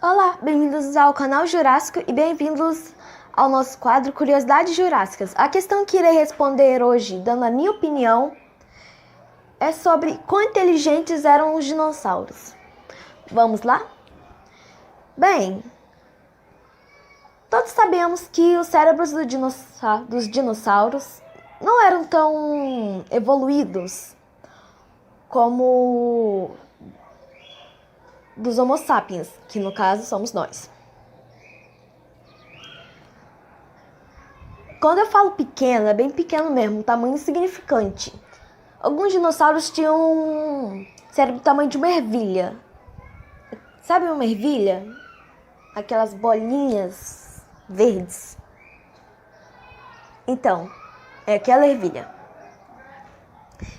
Olá, bem-vindos ao canal Jurássico e bem-vindos ao nosso quadro Curiosidades Jurássicas. A questão que irei responder hoje, dando a minha opinião, é sobre quão inteligentes eram os dinossauros. Vamos lá? Bem, todos sabemos que os cérebros dos dinossauros não eram tão evoluídos como dos Homo sapiens, que no caso somos nós. Quando eu falo pequeno, é bem pequeno mesmo, tamanho insignificante. Alguns dinossauros tinham um cérebro do tamanho de uma ervilha. Sabe uma ervilha? Aquelas bolinhas verdes. Então, é aquela ervilha.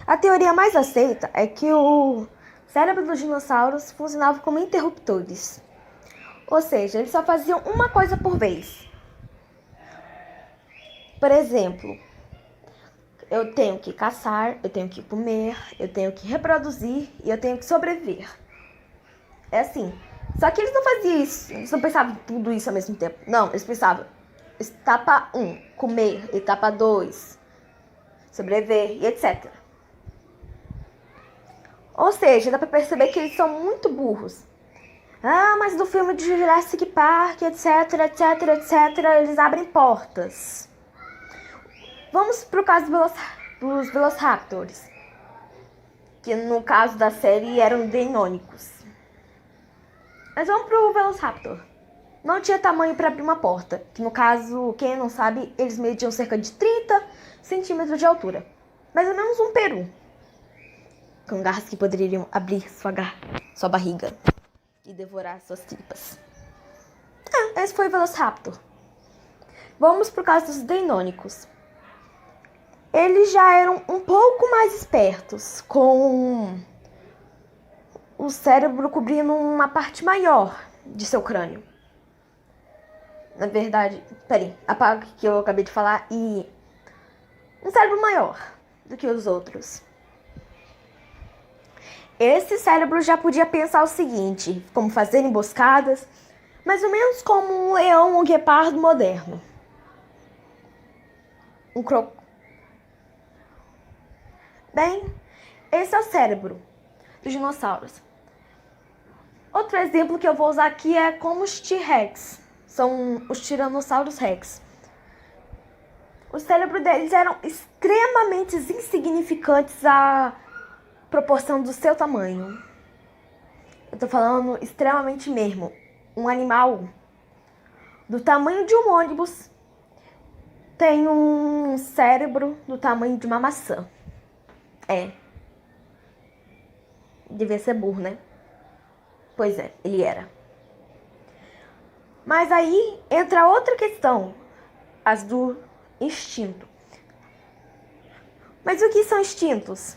A teoria mais aceita é que o cérebro dos dinossauros funcionava como interruptores. Ou seja, eles só faziam uma coisa por vez. Por exemplo, eu tenho que caçar, eu tenho que comer, eu tenho que reproduzir e eu tenho que sobreviver. É assim. Só que eles não faziam isso, eles não pensavam em tudo isso ao mesmo tempo. Não, eles pensavam, etapa 1, comer, etapa 2, sobreviver e etc. Ou seja, dá pra perceber que eles são muito burros. Ah, mas no filme de Jurassic Park, etc, etc, etc, eles abrem portas. Vamos pro caso dos Velociraptors, que no caso da série eram denônicos. Mas vamos pro Velociraptor. Não tinha tamanho para abrir uma porta, que no caso, quem não sabe, eles mediam cerca de 30 centímetros de altura. Mais ou menos um peru, com garras que poderiam abrir sua barriga e devorar suas tripas. Esse foi o Velociraptor. Vamos pro caso dos denônicos. Eles já eram um pouco mais espertos, com o cérebro cobrindo uma parte maior de seu crânio. Na verdade, apaga o que eu acabei de falar e um cérebro maior do que os outros. Esse cérebro já podia pensar o seguinte, como fazer emboscadas, mais ou menos como um leão ou um guepardo moderno. Bem, esse é o cérebro dos dinossauros. Outro exemplo que eu vou usar aqui é como os T-Rex, são os Tiranossauros Rex. O cérebro deles eram extremamente insignificantes à proporção do seu tamanho. Eu tô falando extremamente mesmo. Um animal do tamanho de um ônibus tem um cérebro do tamanho de uma maçã. Devia ser burro, né? Pois é, ele era. Mas aí entra outra questão, as do instinto. Mas o que são instintos?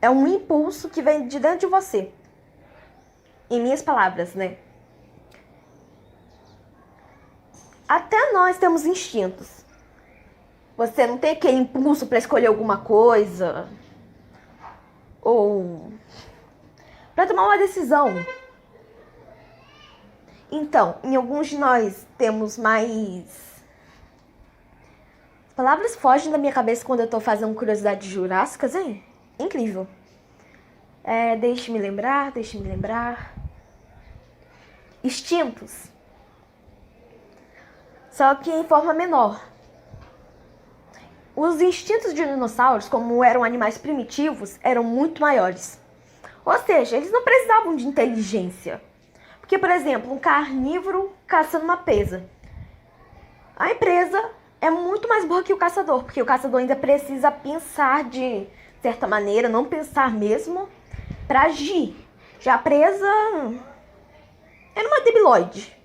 É um impulso que vem de dentro de você. Em minhas palavras, né? Até nós temos instintos. Você não tem aquele impulso para escolher alguma coisa ou para tomar uma decisão. Então, em alguns de nós temos mais... As palavras fogem da minha cabeça quando eu tô fazendo curiosidades jurássicas, hein? Incrível. Deixe-me lembrar. Instintos. Só que em forma menor. Os instintos de dinossauros, como eram animais primitivos, eram muito maiores. Ou seja, eles não precisavam de inteligência. Porque, por exemplo, um carnívoro caçando uma presa. A presa é muito mais burra que o caçador, porque o caçador ainda precisa pensar de certa maneira, não pensar mesmo, para agir. Já a presa era uma debilóide.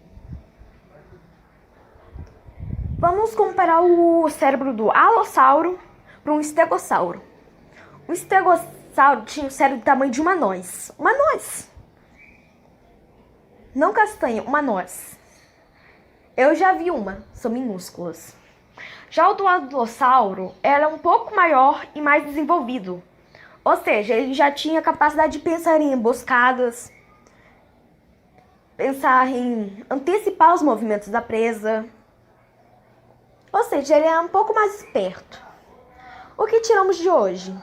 Vamos comparar o cérebro do alossauro para um estegossauro. O estegossauro tinha o cérebro do tamanho de uma noz. Uma noz. Não castanha, uma noz. Eu já vi uma, são minúsculas. Já o do alossauro era um pouco maior e mais desenvolvido. Ou seja, ele já tinha capacidade de pensar em emboscadas, pensar em antecipar os movimentos da presa. Ou seja, ele é um pouco mais esperto. O que tiramos de hoje?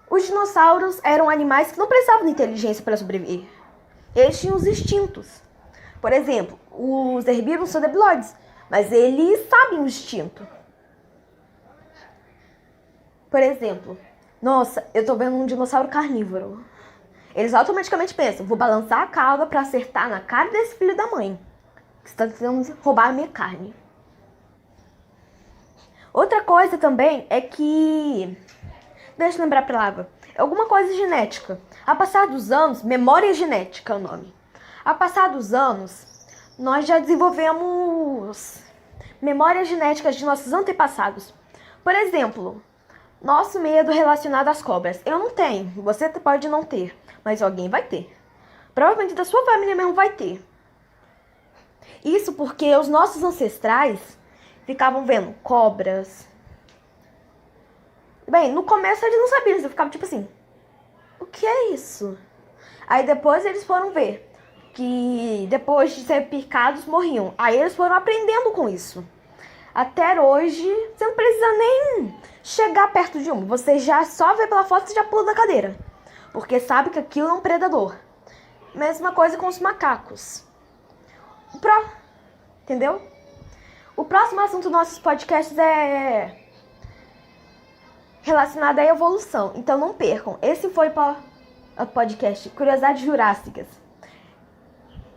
Os dinossauros eram animais que não precisavam de inteligência para sobreviver. Eles tinham os instintos. Por exemplo, os herbívoros são debilóides, mas eles sabem o instinto. Por exemplo, nossa, eu tô vendo um dinossauro carnívoro. Eles automaticamente pensam, vou balançar a cauda para acertar na cara desse filho da mãe, que está tentando roubar a minha carne. Outra coisa também é que, deixa eu lembrar a palavra, é alguma coisa genética. A passar dos anos, memória genética é o nome. A passar dos anos, nós já desenvolvemos memórias genéticas de nossos antepassados. Por exemplo, nosso medo relacionado às cobras. Eu não tenho, você pode não ter, mas alguém vai ter. Provavelmente da sua família mesmo vai ter. Isso porque os nossos ancestrais ficavam vendo cobras. Bem, no começo eles não sabiam, eles ficavam tipo assim, o que é isso? Aí depois eles foram ver que depois de ser picados morriam. Aí eles foram aprendendo com isso. Até hoje, você não precisa nem chegar perto de um. Você já só vê pela foto e já pula da cadeira. Porque sabe que aquilo é um predador. Mesma coisa com os macacos. Entendeu? O próximo assunto dos nossos podcasts é relacionado à evolução. Então não percam. Esse foi o podcast Curiosidades Jurássicas.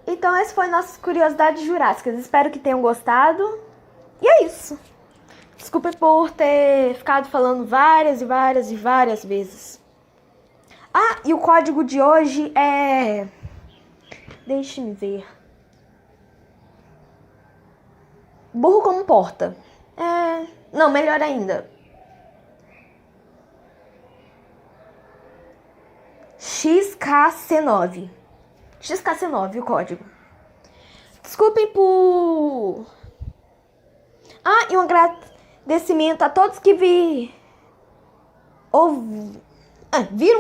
Então esse foi nossas Curiosidades Jurássicas. Espero que tenham gostado. E é isso. Desculpa por ter ficado falando várias vezes. Ah, e o código de hoje é... Deixe-me ver. Burro como porta. Não, melhor ainda. XKC9. XKC9 o código. Desculpem por... Ah, e um agradecimento a todos que viram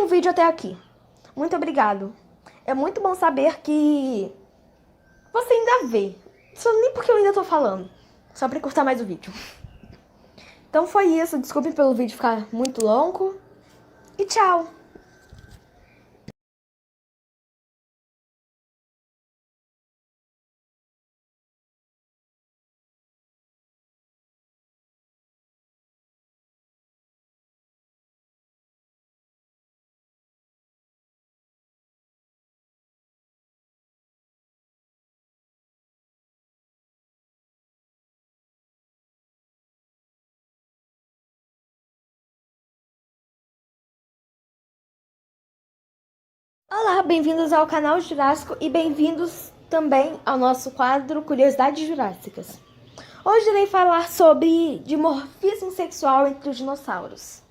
o vídeo até aqui. Muito obrigado. É muito bom saber que você ainda vê. Só nem porque eu ainda tô falando. Só pra encurtar mais o vídeo. Então foi isso. Desculpem pelo vídeo ficar muito longo. E tchau. Olá, bem-vindos ao canal Jurássico e bem-vindos também ao nosso quadro Curiosidades Jurássicas. Hoje irei falar sobre dimorfismo sexual entre os dinossauros.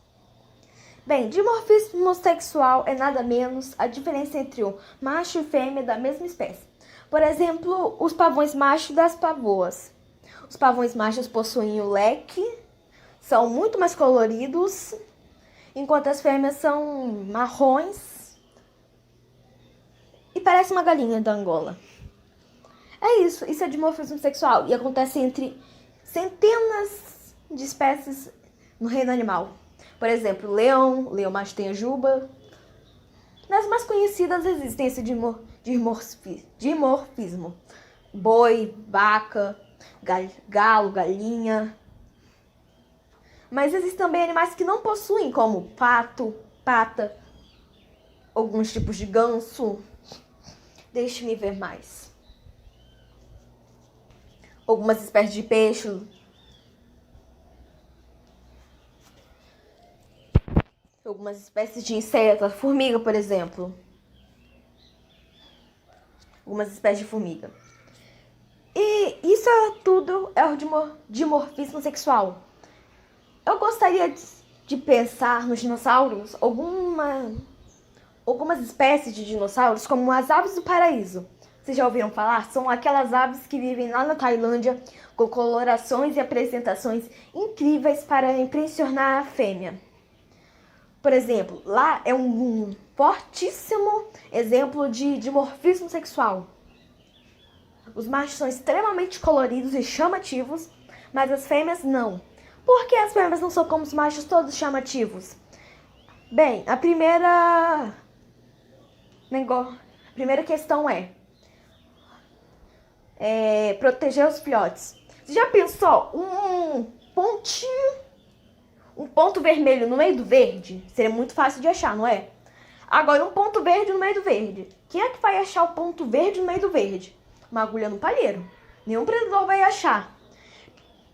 Bem, dimorfismo sexual é nada menos a diferença entre um macho e fêmea da mesma espécie. Por exemplo, os pavões machos das pavoas. Os pavões machos possuem o leque, são muito mais coloridos, enquanto as fêmeas são marrons e parece uma galinha da Angola. É isso é dimorfismo sexual e acontece entre centenas de espécies no reino animal. Por exemplo, leão macho tem a juba. Nas mais conhecidas existem esse dimorfismo. Boi, vaca, galo, galinha. Mas existem também animais que não possuem, como pato, pata, alguns tipos de ganso. Deixe-me ver mais. Algumas espécies de peixe. Algumas espécies de insetos, formiga, por exemplo. Algumas espécies de formiga. E isso tudo é o dimorfismo sexual. Eu gostaria de pensar nos dinossauros, algumas espécies de dinossauros, como as aves do paraíso. Vocês já ouviram falar? São aquelas aves que vivem lá na Tailândia, com colorações e apresentações incríveis para impressionar a fêmea. Por exemplo, lá é um fortíssimo exemplo de dimorfismo sexual. Os machos são extremamente coloridos e chamativos, mas as fêmeas não. Por que as fêmeas não são como os machos todos chamativos? Bem, a primeira questão é proteger os filhotes. Você já pensou um ponto vermelho no meio do verde? Seria muito fácil de achar, não é? Agora, um ponto verde no meio do verde. Quem é que vai achar o ponto verde no meio do verde? Uma agulha no palheiro. Nenhum predador vai achar.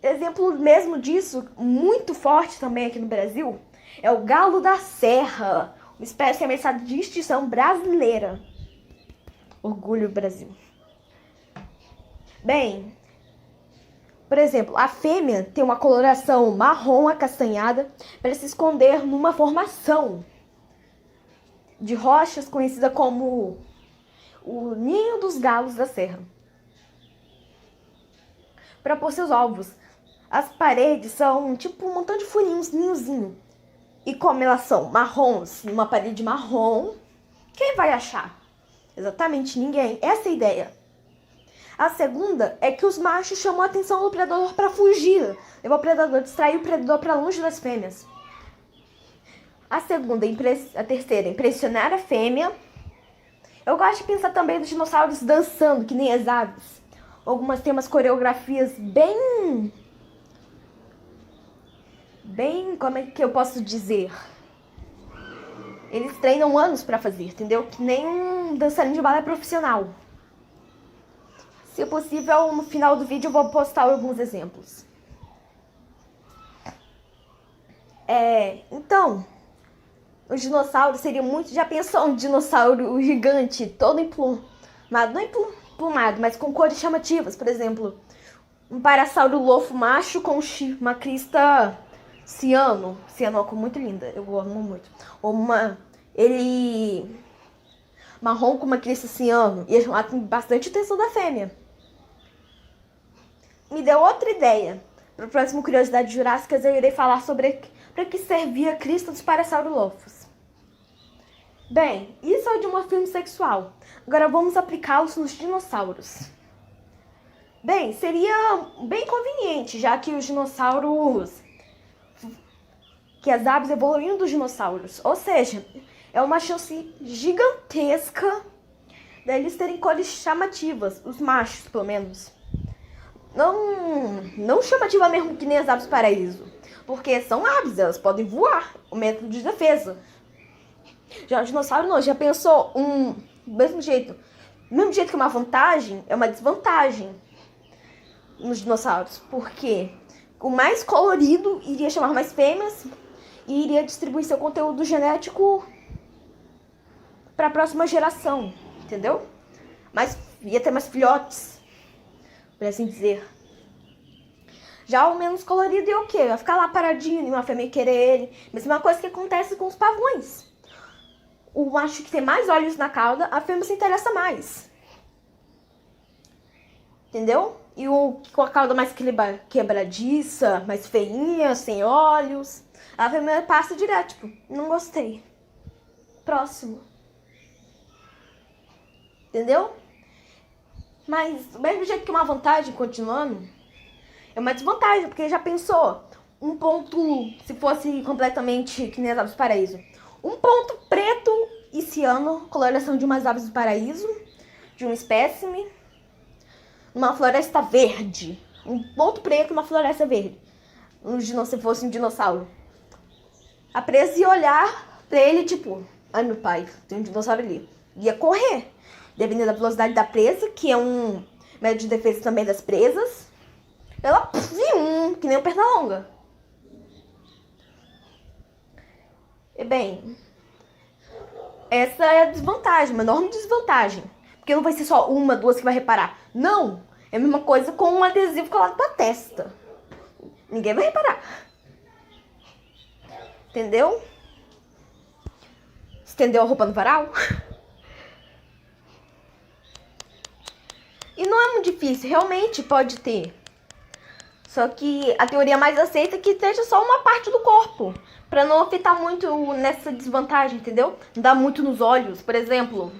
Exemplo mesmo disso, muito forte também aqui no Brasil, é o galo da serra, uma espécie ameaçada de extinção brasileira. Orgulho Brasil. Bem, por exemplo, a fêmea tem uma coloração marrom acastanhada para se esconder numa formação de rochas conhecida como o ninho dos galos da serra. Para pôr seus ovos, as paredes são tipo um montão de furinhos, ninhozinho. E como elas são marrons, numa parede marrom, quem vai achar? Exatamente ninguém. Essa é a ideia. A segunda é que os machos chamam a atenção do predador para fugir. Levar o predador, distrair o predador para longe das fêmeas. A terceira, impressionar a fêmea. Eu gosto de pensar também dos dinossauros dançando, que nem as aves. Algumas têm umas coreografias bem, como é que eu posso dizer? Eles treinam anos pra fazer, entendeu? Que nem um dançarino de balé profissional. Se possível, no final do vídeo eu vou postar alguns exemplos. Então, os dinossauros seriam muito... Já pensou um dinossauro gigante, todo emplumado? Não emplumado, mas com cores chamativas. Por exemplo, um parasaurolofo macho com uma crista ciano. Cianoco muito linda, eu amo muito. Ou ele marrom com uma crista ciano. Ia chamar bastante atenção da fêmea. Me deu outra ideia. Para o próximo Curiosidades Jurássicas eu irei falar sobre para que servia a crista dos parasaurolofos. Bem, isso é o dimorfismo sexual. Agora vamos aplicá-los nos dinossauros. Bem, seria bem conveniente, já que os dinossauros... que as aves evoluíram dos dinossauros. Ou seja, é uma chance gigantesca deles terem cores chamativas, os machos, pelo menos. Não chamativa mesmo que nem as aves do paraíso, porque são aves, elas podem voar, o método de defesa. Já o dinossauro não, já pensou do mesmo jeito que uma vantagem, é uma desvantagem nos dinossauros, porque o mais colorido iria chamar mais fêmeas e iria distribuir seu conteúdo genético para a próxima geração, entendeu? Mas ia ter mais filhotes, por assim dizer. Já o menos colorido é o quê? Vai ficar lá paradinho e uma fêmea querer ele. Mesma coisa que acontece com os pavões. O macho que tem mais olhos na cauda, a fêmea se interessa mais. Entendeu? E o com a cauda mais quebradiça, mais feinha, sem olhos, a fêmea passa direto, tipo, não gostei. Próximo. Entendeu? Mas, do mesmo jeito que uma vantagem, continuando, é uma desvantagem, porque já pensou, um ponto, se fosse completamente que nem as aves do paraíso, um ponto preto e ciano, coloração de umas aves do paraíso, de um espécime, numa floresta verde, um ponto preto, uma floresta verde, se fosse um dinossauro. A presa ia olhar pra ele, tipo, ai meu pai, tem um dinossauro ali, ia correr. Dependendo da velocidade da presa, que é um método de defesa também das presas, ela que nem um Pernalonga. E bem, essa é a desvantagem, uma enorme desvantagem. Porque não vai ser só uma, duas que vai reparar. Não! É a mesma coisa com um adesivo colado pra testa. Ninguém vai reparar. Entendeu? Estendeu a roupa no varal? E não é muito difícil, realmente pode ter. Só que a teoria mais aceita é que esteja só uma parte do corpo, pra não afetar muito nessa desvantagem, entendeu? Não dá muito nos olhos, por exemplo,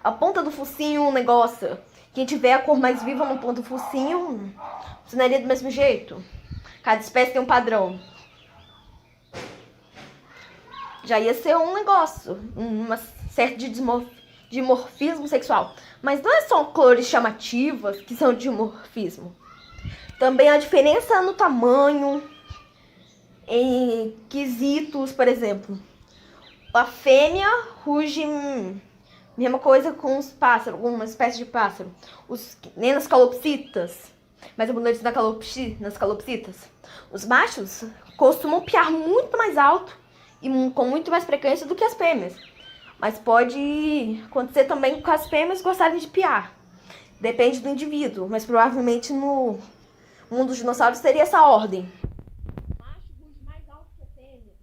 a ponta do focinho, um negócio. Quem tiver a cor mais viva no ponto do focinho, funcionaria do mesmo jeito. Cada espécie tem um padrão. Já ia ser um negócio, uma certa de dimorfismo sexual. Mas não é só cores chamativas que são dimorfismo. Também a diferença no tamanho, em quesitos, por exemplo. A fêmea ruge, mesma coisa com os pássaros, algumas espécies de pássaro. Nem nas calopsitas, mais abundantes nas calopsitas. Os machos costumam piar muito mais alto e com muito mais frequência do que as fêmeas. Mas pode acontecer também com as fêmeas gostarem de piar. Depende do indivíduo, mas provavelmente no mundo dos dinossauros teria essa ordem. O macho ruge mais alto que a fêmea.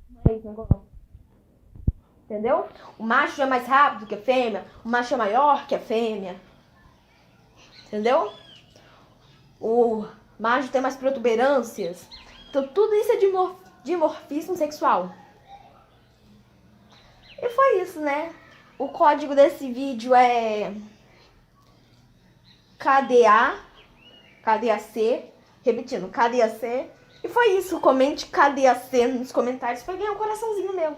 Entendeu? O macho é mais rápido que a fêmea, o macho é maior que a fêmea. Entendeu? O macho tem mais protuberâncias. Então tudo isso é dimorfismo sexual. E foi isso, né? O código desse vídeo é KDAC, repetindo, KDAC. E foi isso, comente KDAC nos comentários para ganhar um coraçãozinho meu.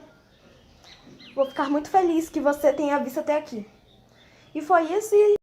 Vou ficar muito feliz que você tenha visto até aqui. E foi isso e